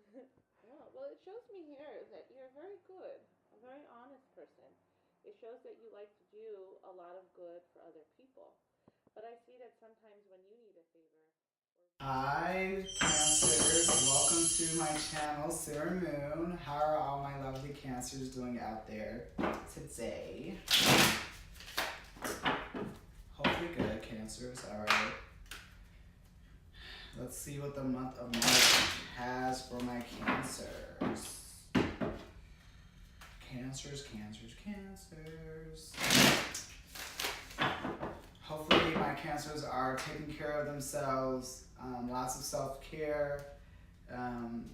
Well, it shows me here that you're very good, a very honest person. It shows that you like to do a lot of good for other people. But I see that sometimes when you need a favor, or Hi, Cancers. Welcome to my channel, Sarah Moon. How are all my lovely Cancers doing out there today? Hopefully good, Cancers. All right. Let's see what the month of March has for my Cancers. Cancers. Hopefully, my Cancers are taking care of themselves. Lots of self-care. Um,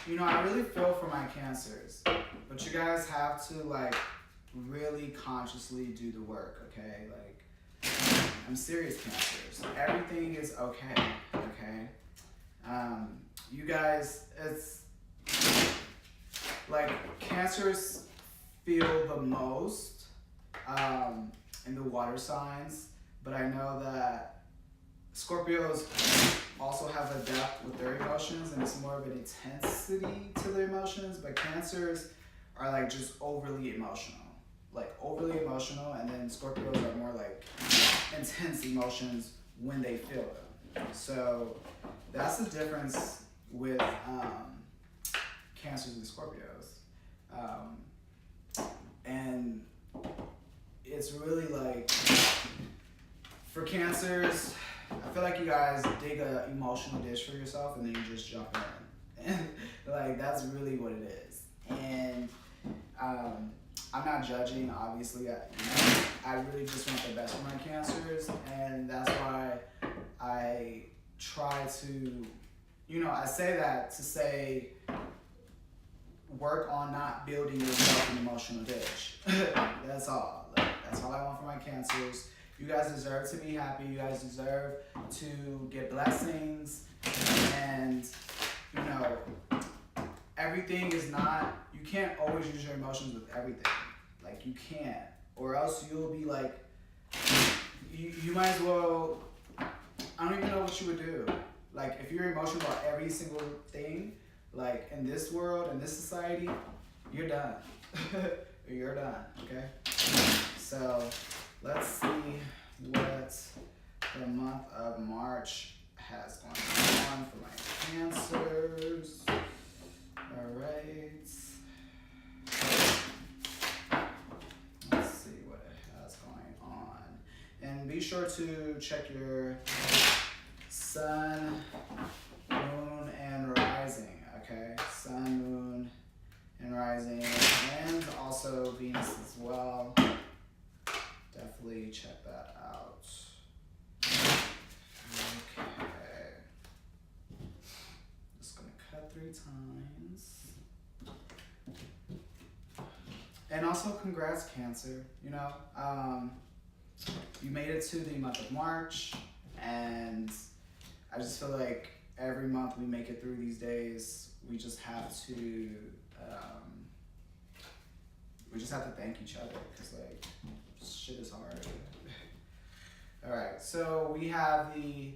I really feel for my Cancers, but you guys have to really consciously do the work, okay? I'm serious, Cancers. Everything is okay, okay? You guys, it's like Cancers feel the most in the water signs, but I know that Scorpios also have a depth with their emotions and it's more of an intensity to their emotions, but Cancers are just overly emotional. Overly emotional, and then Scorpios are more intense emotions when they feel them. So that's the difference with Cancers and Scorpios. And it's really for Cancers, I feel like you guys dig a emotional dish for yourself and then you just jump in. And that's really what it is. And I'm not judging, obviously. I really just want the best for my Cancers, and that's why I try to, I say that to say work on not building yourself an emotional dish. That's all. That's all I want for my Cancers. You guys deserve to be happy. You guys deserve to get blessings. And, everything is not, you can't always use your emotions with everything. You can't. Or else you'll be you might as well, I don't even know what you would do. If you're emotional about every single thing, in this world, in this society, you're done. You're done, okay? So let's see what the month of March has going on for my Cancers. All right. Let's see what it has going on. And be sure to check your sun, moon, and rising, okay? Sun, moon, and rising, and also Venus as well. Definitely check that out. Okay. Just gonna cut 3 times. And also, congrats, Cancer. You made it to the month of March, and I just feel like every month we make it through these days, we just have to thank each other because shit is hard. All right, so we have the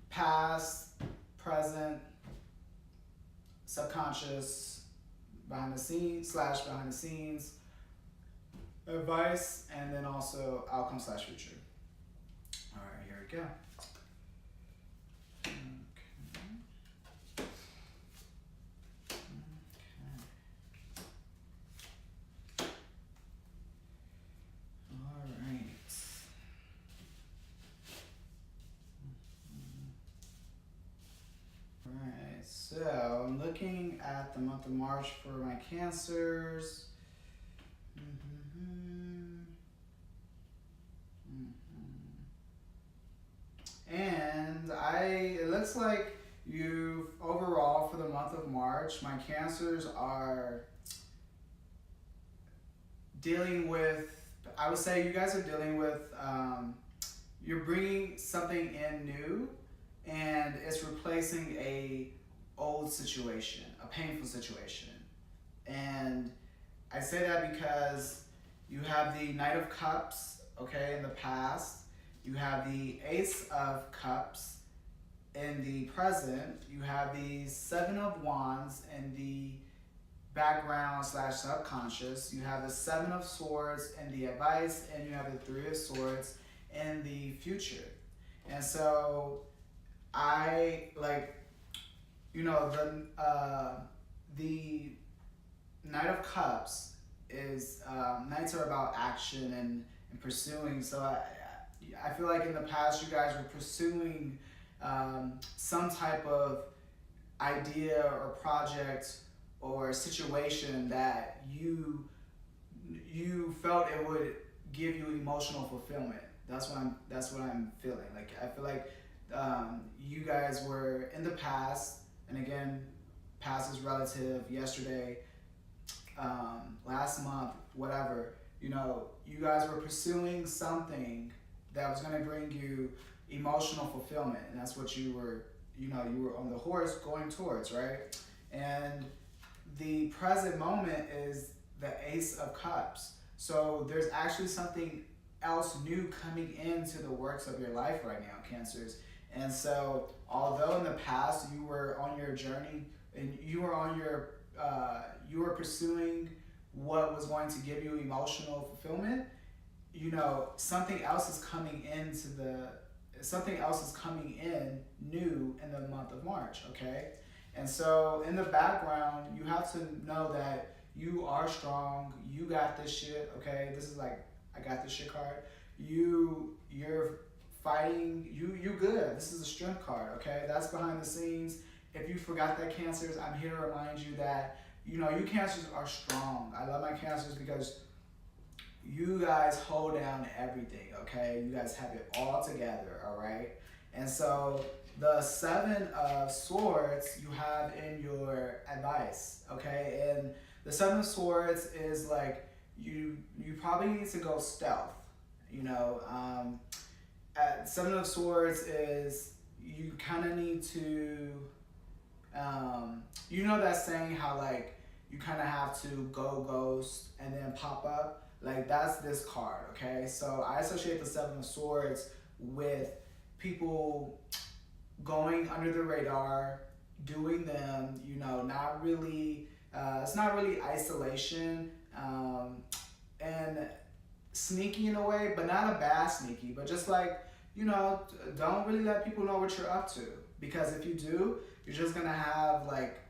past, present, subconscious, behind the scenes, advice, and then also outcome / future. All right, here we go. Alright, so I'm looking at the month of March for my Cancers. And it looks like overall for the month of March, my Cancers are dealing with, I would say you guys are dealing with, you're bringing something in new and it's replacing a old situation, a painful situation. And I say that because you have the Knight of Cups, okay, in the past. You have the Ace of Cups in in the present, you have the Seven of Wands in the background slash subconscious. You have the Seven of Swords in the advice, and you have the Three of Swords in the future. And so I like, you know, the Knight of Cups is Knights are about action and pursuing. So I feel like in the past you guys were pursuing some type of idea or project or situation that you felt it would give you emotional fulfillment. That's what I'm feeling. Like I feel like you guys were in the past, and again, past is relative. Yesterday, last month, whatever. You know, you guys were pursuing something that was going to bring you emotional fulfillment, and that's what you were. You know, you were on the horse going towards, right? And the present moment is the Ace of Cups. So there's actually something else new coming into the works of your life right now, Cancers. And so although in the past you were on your journey and you were on your you were pursuing what was going to give you emotional fulfillment, you know, something else is coming in new in the month of March, okay? And so in the background, you have to know that you are strong. You got this shit, okay? This is like, I got this shit card. You're fighting, you good. This is a strength card, okay? That's behind the scenes. If you forgot that, Cancers, I'm here to remind you that, you know, you Cancers are strong. I love my Cancers because you guys hold down everything, okay? You guys have it all together, all right? And so the Seven of Swords you have in your advice, okay? And the Seven of Swords is like, you probably need to go stealth, you know? Seven of Swords is, you kind of need to, you know that saying how like, you kind of have to go ghost and then pop up? Like that's this card, okay? So I associate the Seven of Swords with people going under the radar, doing them, you know, not really, it's not really isolation, and sneaky in a way, but not a bad sneaky, but just like, you know, don't really let people know what you're up to. Because if you do, you're just gonna have like,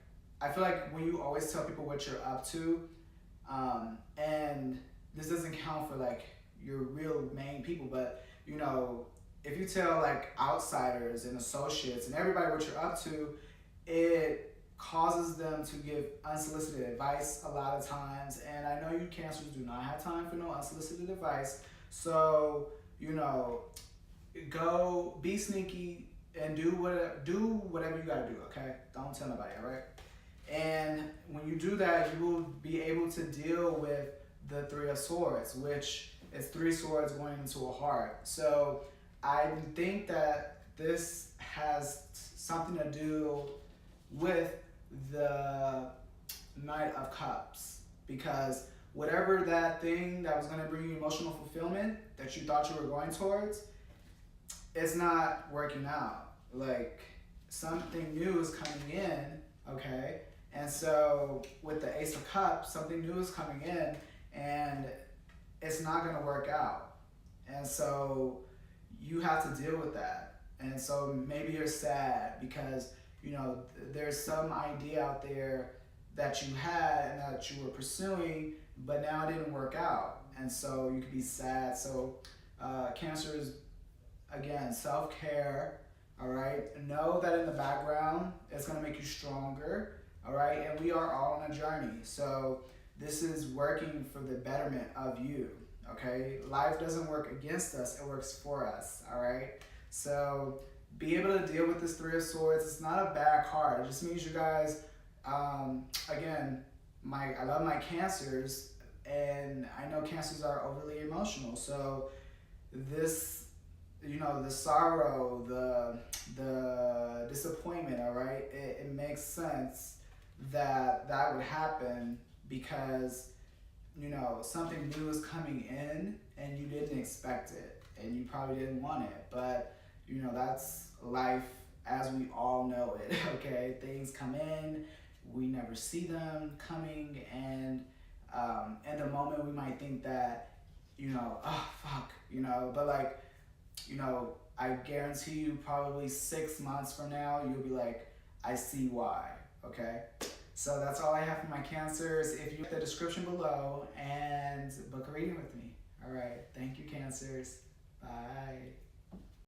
I feel like when you always tell people what you're up to, and this doesn't count for like your real main people, but you know, if you tell like outsiders and associates and everybody what you're up to, it causes them to give unsolicited advice a lot of times. And I know you Cancers do not have time for no unsolicited advice. So, you know, go be sneaky and do whatever you gotta do, okay? Don't tell nobody, all right? And when you do that, you will be able to deal with the Three of Swords, which is three swords going into a heart. So I think that this has something to do with the Knight of Cups, because whatever that thing that was going to bring you emotional fulfillment that you thought you were going towards, it's not working out. Like something new is coming in, okay? And so with the Ace of Cups, something new is coming in and it's not going to work out. And so you have to deal with that. And so maybe you're sad because, you know, there's some idea out there that you had and that you were pursuing, but now it didn't work out. And so you could be sad. So Cancer is, again, self-care, all right? Know that in the background, it's going to make you stronger, all right? And we are all on a journey. So this is working for the betterment of you, okay? Life doesn't work against us, it works for us, all right? So be able to deal with this Three of Swords. It's not a bad card. It just means you guys, again, I love my Cancers, and I know Cancers are overly emotional. So this, you know, the sorrow, the disappointment, all right, it makes sense that that would happen because, you know, something new is coming in and you didn't expect it and you probably didn't want it. But, you know, that's life as we all know it, okay? Things come in, we never see them coming, and in the moment we might think that, oh, fuck, but like, I guarantee you probably 6 months from now, you'll be like, I see why, okay? So that's all I have for my Cancers. If you look at the description below and book a reading with me. All right, thank you, Cancers. Bye.